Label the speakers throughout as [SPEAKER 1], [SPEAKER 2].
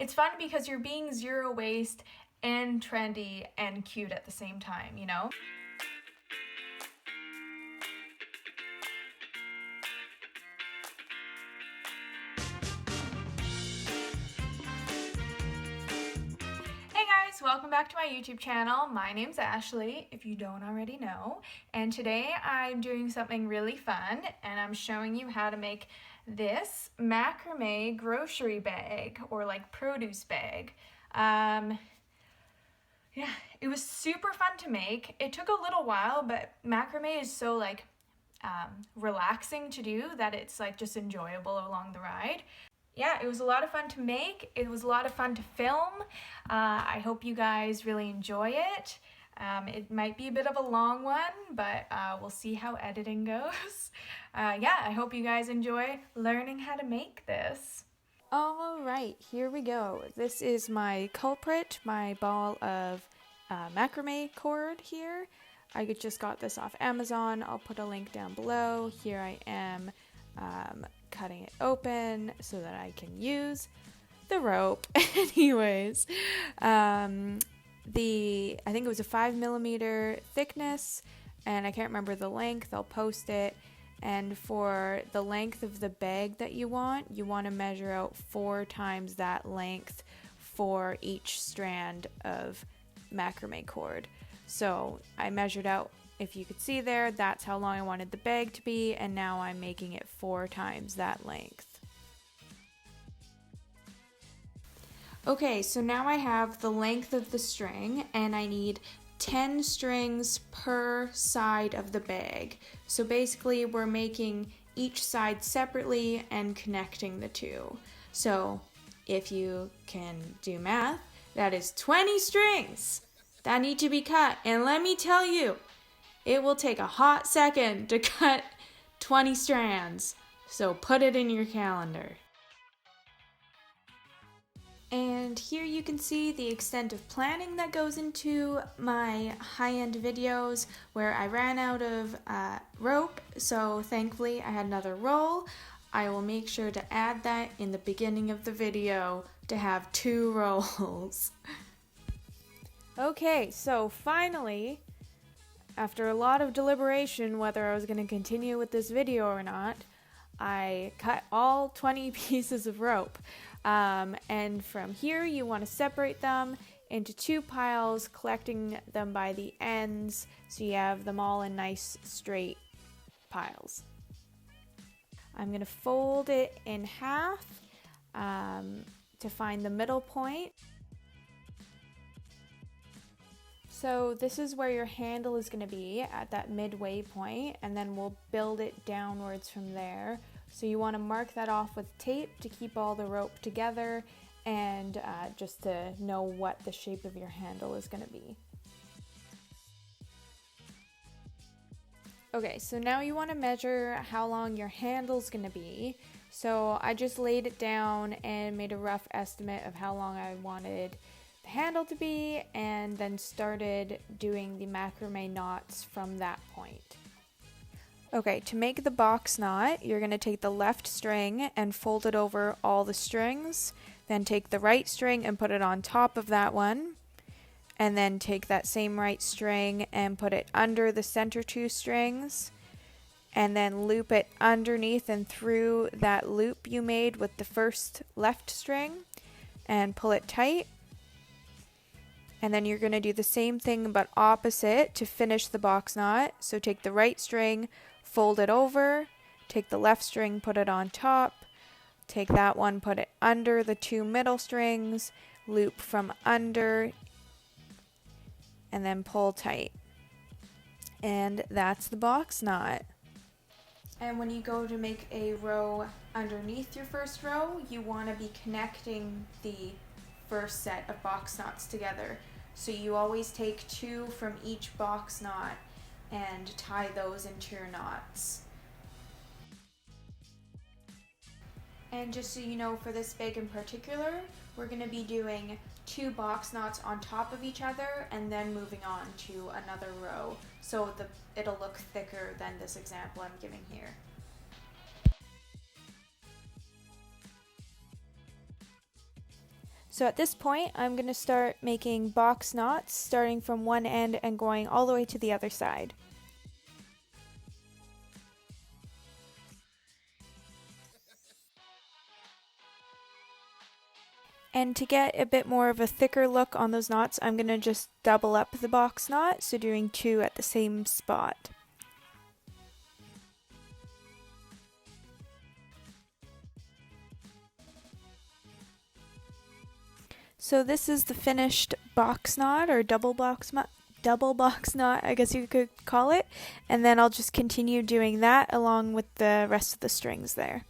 [SPEAKER 1] It's fun because you're being zero waste and trendy and cute at the same time, you know? Hey guys, welcome back to my YouTube channel. My name's Ashley, if you don't already know, and today I'm doing something really fun and I'm showing you how to make this macrame grocery bag or like produce bag. Yeah, it was super fun to make. It took a little while, but macrame is so like relaxing to do that it's like just enjoyable along the ride. Yeah, it was a lot of fun to make. It was a lot of fun to film. I hope you guys really enjoy it. It might be a bit of a long one, but we'll see how editing goes. Yeah, I hope you guys enjoy learning how to make this. All right, here we go. This is my culprit, my ball of macrame cord here. I just got this off Amazon. I'll put a link down below. Here I am cutting it open so that I can use the rope. Anyways, I think it was a 5mm thickness, and I can't remember the length. I'll post it. And for the length of the bag that you want to measure out 4 times that length for each strand of macrame cord. So I measured out, if you could see there, that's how long I wanted the bag to be, and now I'm making it 4 times that length. Okay, so now I have the length of the string, and I need 10 strings per side of the bag. So basically we're making each side separately and connecting the two. So if you can do math, that is 20 strings that need to be cut. And let me tell you, it will take a hot second to cut 20 strands. So put it in your calendar. And here you can see the extent of planning that goes into my high-end videos where I ran out of rope, so thankfully I had another roll. I will make sure to add that in the beginning of the video to have 2 rolls. Okay, so finally, after a lot of deliberation whether I was going to continue with this video or not, I cut all 20 pieces of rope. And from here you want to separate them into 2 piles, collecting them by the ends so you have them all in nice straight piles. I'm going to fold it in half to find the middle point. So this is where your handle is going to be, at that midway point, and then we'll build it downwards from there. So you want to mark that off with tape to keep all the rope together and just to know what the shape of your handle is going to be. Okay, so now you want to measure how long your handle's going to be. So I just laid it down and made a rough estimate of how long I wanted the handle to be, and then started doing the macrame knots from that point. Okay, to make the box knot, you're going to take the left string and fold it over all the strings, then take the right string and put it on top of that one, and then take that same right string and put it under the center 2 strings, and then loop it underneath and through that loop you made with the first left string, and pull it tight. And then you're going to do the same thing but opposite to finish the box knot. So take the right string, fold it over, take the left string, put it on top, take that one, put it under the 2 middle strings, loop from under, and then pull tight. And that's the box knot. And when you go to make a row underneath your first row, you want to be connecting the first set of box knots together. So you always take 2 from each box knot and tie those into your knots. And just so you know, for this bag in particular, we're going to be doing 2 box knots on top of each other and then moving on to another row, so it'll look thicker than this example I'm giving here. So at this point, I'm going to start making box knots, starting from one end and going all the way to the other side. And to get a bit more of a thicker look on those knots, I'm going to just double up the box knot, so doing 2 at the same spot. So this is the finished box knot, or double box knot, I guess you could call it, and then I'll just continue doing that along with the rest of the strings there.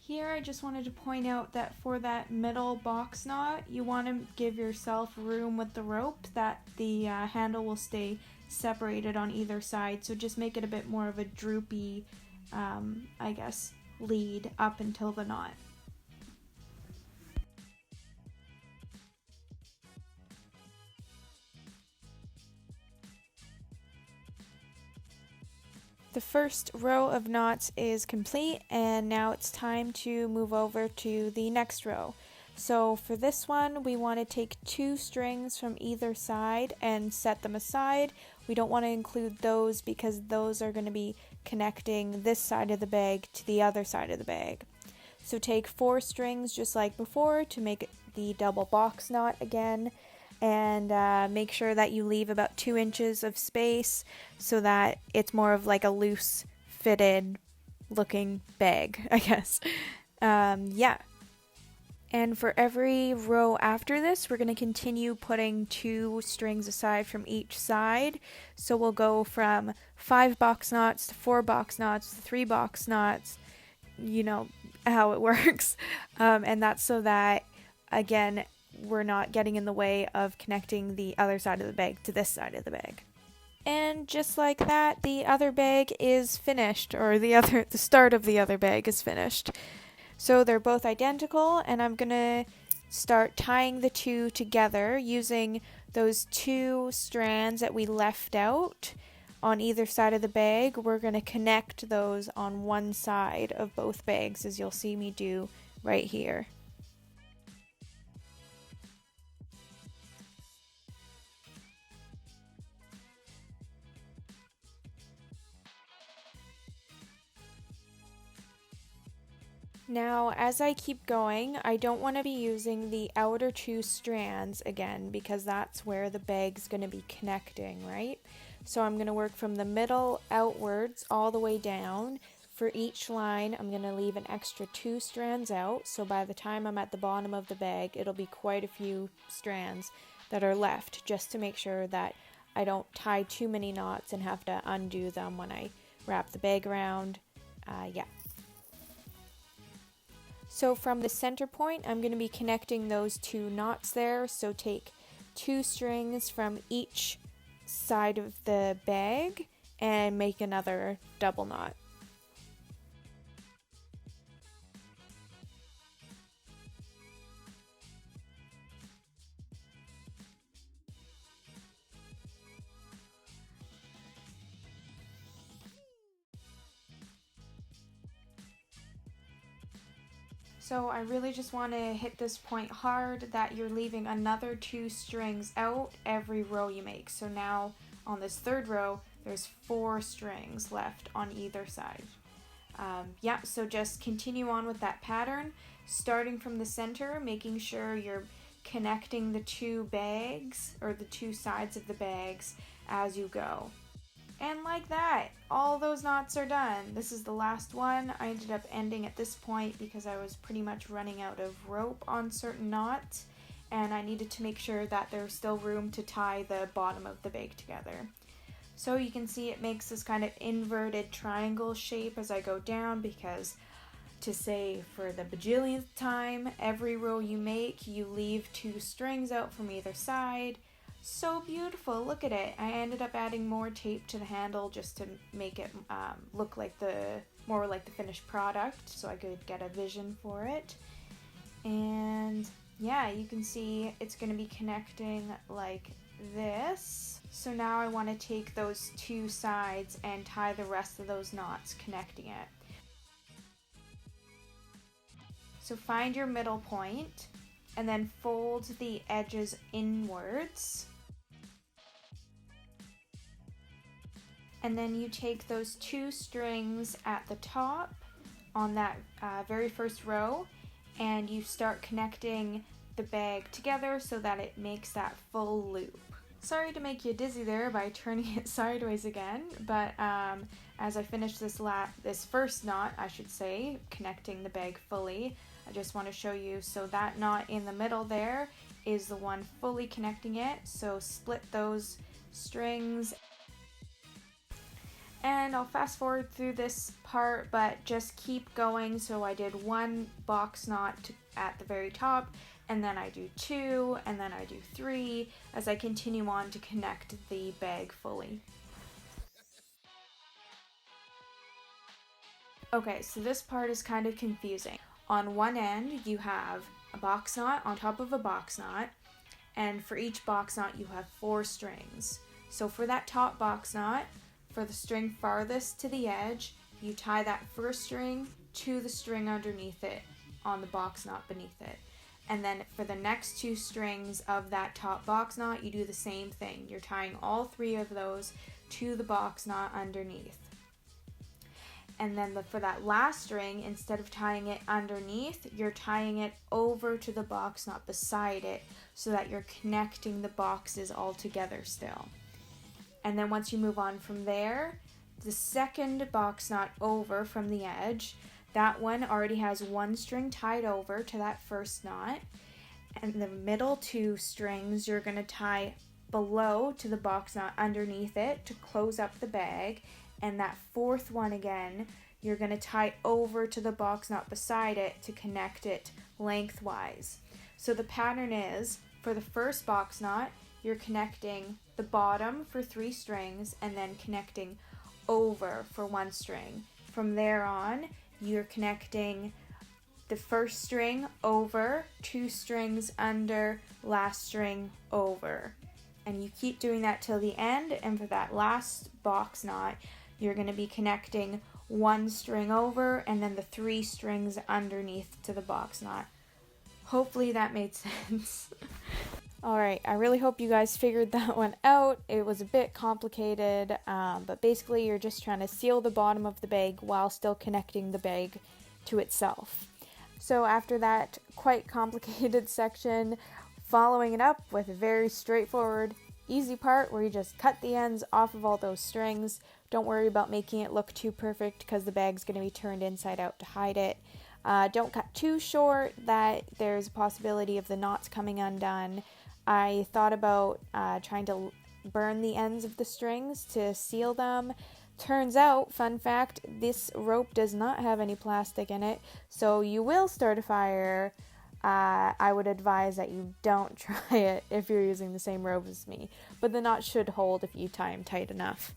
[SPEAKER 1] Here I just wanted to point out that for that middle box knot, you want to give yourself room with the rope that the handle will stay separated on either side, so just make it a bit more of a droopy, I guess, lead up until the knot. The first row of knots is complete, and now it's time to move over to the next row. So for this one, we want to take 2 strings from either side and set them aside. We don't want to include those because those are going to be connecting this side of the bag to the other side of the bag. So take 4 strings just like before to make the double box knot again. And make sure that you leave about 2 inches of space so that it's more of like a loose fitted looking bag, I guess. Yeah. And for every row after this, we're going to continue putting 2 strings aside from each side. So we'll go from 5 box knots to 4 box knots to 3 box knots. You know how it works. And that's so that, again, we're not getting in the way of connecting the other side of the bag to this side of the bag. And just like that, the other bag is finished, or the start of the other bag is finished. So they're both identical, and I'm gonna start tying the 2 together using those 2 strands that we left out on either side of the bag. We're gonna connect those on one side of both bags, as you'll see me do right here. Now, as I keep going, I don't want to be using the outer 2 strands again because that's where the bag's going to be connecting, right? So I'm going to work from the middle outwards all the way down. For each line, I'm going to leave an extra 2 strands out, so by the time I'm at the bottom of the bag, it'll be quite a few strands that are left, just to make sure that I don't tie too many knots and have to undo them when I wrap the bag around. Yeah. So from the center point, I'm going to be connecting those 2 knots there. So take 2 strings from each side of the bag and make another double knot. So I really just want to hit this point hard that you're leaving another 2 strings out every row you make. So now on this 3rd row, there's 4 strings left on either side. Yeah, so just continue on with that pattern, starting from the center, making sure you're connecting the 2 bags, or the 2 sides of the bags as you go. And like that, all those knots are done. This is the last one. I ended up ending at this point because I was pretty much running out of rope on certain knots, and I needed to make sure that there was still room to tie the bottom of the bag together. So you can see it makes this kind of inverted triangle shape as I go down, because to say for the bajillionth time, every row you make, you leave 2 strings out from either side. So beautiful, look at it. I ended up adding more tape to the handle just to make it look like more like the finished product, so I could get a vision for it. And yeah, you can see it's going to be connecting like this. So now I want to take those two sides and tie the rest of those knots connecting it. So find your middle point and then fold the edges inwards. And then you take those two strings at the top on that very first row, and you start connecting the bag together so that it makes that full loop. Sorry to make you dizzy there by turning it sideways again, but as I finish this first knot, I should say, connecting the bag fully, I just want to show you, so that knot in the middle there is the one fully connecting it, so split those strings. And I'll fast forward through this part, but just keep going. So I did one box knot at the very top, and then I do two, and then I do three, as I continue on to connect the bag fully. Okay, so this part is kind of confusing. On one end, you have a box knot on top of a box knot, and for each box knot, you have 4 strings. So for that top box knot, for the string farthest to the edge, you tie that first string to the string underneath it on the box knot beneath it. And then for the next 2 strings of that top box knot, you do the same thing. You're tying all 3 of those to the box knot underneath. And then for that last string, instead of tying it underneath, you're tying it over to the box knot beside it so that you're connecting the boxes all together still. And then once you move on from there, the second box knot over from the edge, that one already has 1 string tied over to that first knot. And the middle 2 strings you're going to tie below to the box knot underneath it to close up the bag. And that 4th one again, you're going to tie over to the box knot beside it to connect it lengthwise. So the pattern is, for the first box knot, you're connecting the bottom for 3 strings and then connecting over for 1 string. From there on, you're connecting the first string over, 2 strings under, last string over. And you keep doing that till the end, and for that last box knot, you're going to be connecting 1 string over and then the 3 strings underneath to the box knot. Hopefully that made sense. Alright, I really hope you guys figured that one out. It was a bit complicated, but basically you're just trying to seal the bottom of the bag while still connecting the bag to itself. So after that quite complicated section, following it up with a very straightforward, easy part where you just cut the ends off of all those strings. Don't worry about making it look too perfect because the bag's going to be turned inside out to hide it. Don't cut too short that there's a possibility of the knots coming undone. I thought about trying to burn the ends of the strings to seal them. Turns out, fun fact, this rope does not have any plastic in it, so you will start a fire. I would advise that you don't try it if you're using the same rope as me, but the knot should hold if you tie them tight enough.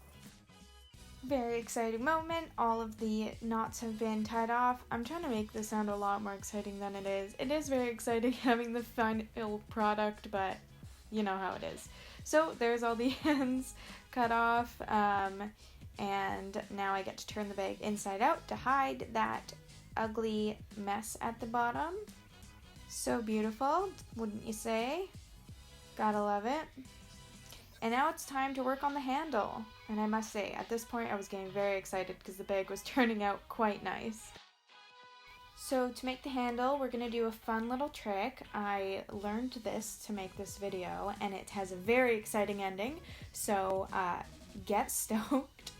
[SPEAKER 1] Very exciting moment. All of the knots have been tied off. I'm trying to make this sound a lot more exciting than it is. It is very exciting having the final product, but you know how it is. So there's all the ends cut off, and now I get to turn the bag inside out to hide that ugly mess at the bottom. So beautiful, wouldn't you say? Gotta love it. And now it's time to work on the handle. And I must say, at this point I was getting very excited because the bag was turning out quite nice. So to make the handle, we're going to do a fun little trick. I learned this to make this video, and it has a very exciting ending, so get stoked.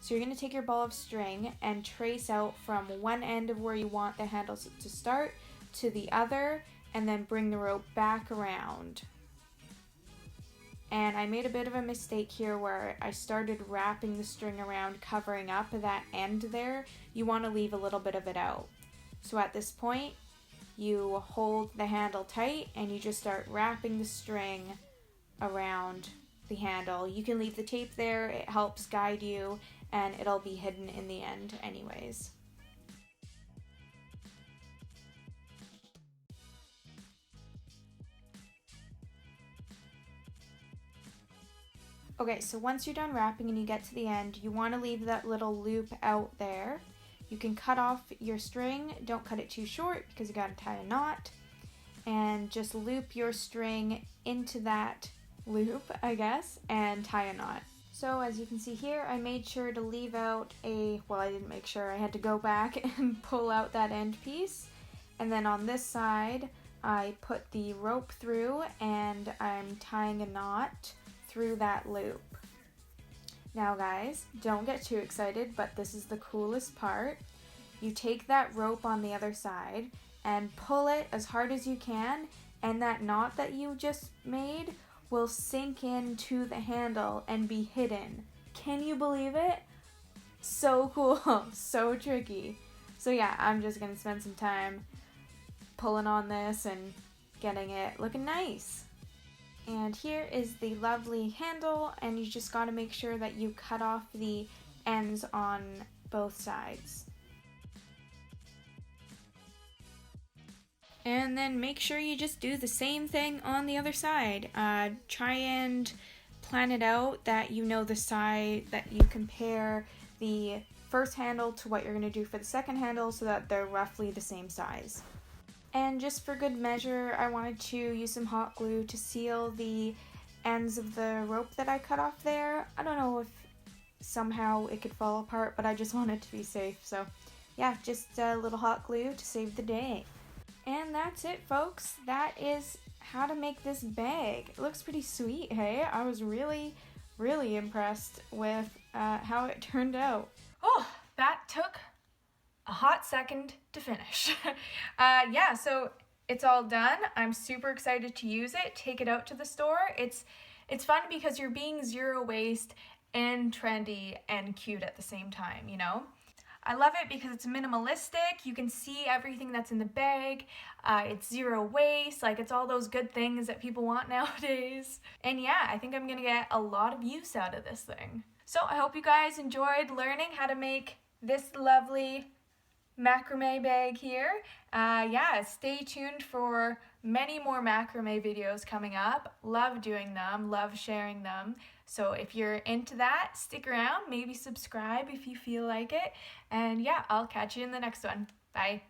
[SPEAKER 1] So you're going to take your ball of string and trace out from one end of where you want the handle to start to the other, and then bring the rope back around. And I made a bit of a mistake here where I started wrapping the string around, covering up that end there. You want to leave a little bit of it out. So at this point, you hold the handle tight and you just start wrapping the string around the handle. You can leave the tape there, it helps guide you, and it'll be hidden in the end anyways. Okay, so once you're done wrapping and you get to the end, you want to leave that little loop out there. You can cut off your string. Don't cut it too short because you got to tie a knot. And just loop your string into that loop, I guess, and tie a knot. So as you can see here, I made sure to leave out well, I didn't make sure, I had to go back and pull out that end piece. And then on this side, I put the rope through and I'm tying a knot through that loop. Now guys, don't get too excited, but this is the coolest part. You take that rope on the other side and pull it as hard as you can, and that knot that you just made will sink into the handle and be hidden. Can you believe it? So cool, so tricky. So yeah, I'm just gonna spend some time pulling on this and getting it looking nice. And here is the lovely handle, and you just gotta make sure that you cut off the ends on both sides. And then make sure you just do the same thing on the other side. Try and plan it out that you know the side, that you compare the first handle to what you're going to do for the second handle so that they're roughly the same size. And just for good measure, I wanted to use some hot glue to seal the ends of the rope that I cut off there. I don't know if somehow it could fall apart, but I just wanted to be safe. So yeah, just a little hot glue to save the day. And that's it, folks. That is how to make this bag. It looks pretty sweet, hey? I was really, really impressed with how it turned out. Oh, that took a hot second to finish. Yeah, so it's all done. I'm super excited to use it, take it out to the store. It's fun because you're being zero waste and trendy and cute at the same time, you know? I love it because it's minimalistic. You can see everything that's in the bag. It's zero waste. Like, it's all those good things that people want nowadays. And yeah, I think I'm gonna get a lot of use out of this thing. So I hope you guys enjoyed learning how to make this lovely macrame bag here. Yeah, stay tuned for many more macrame videos coming up. Love doing them, love sharing them. So if you're into that, stick around, maybe subscribe if you feel like it. And yeah, I'll catch you in the next one. Bye.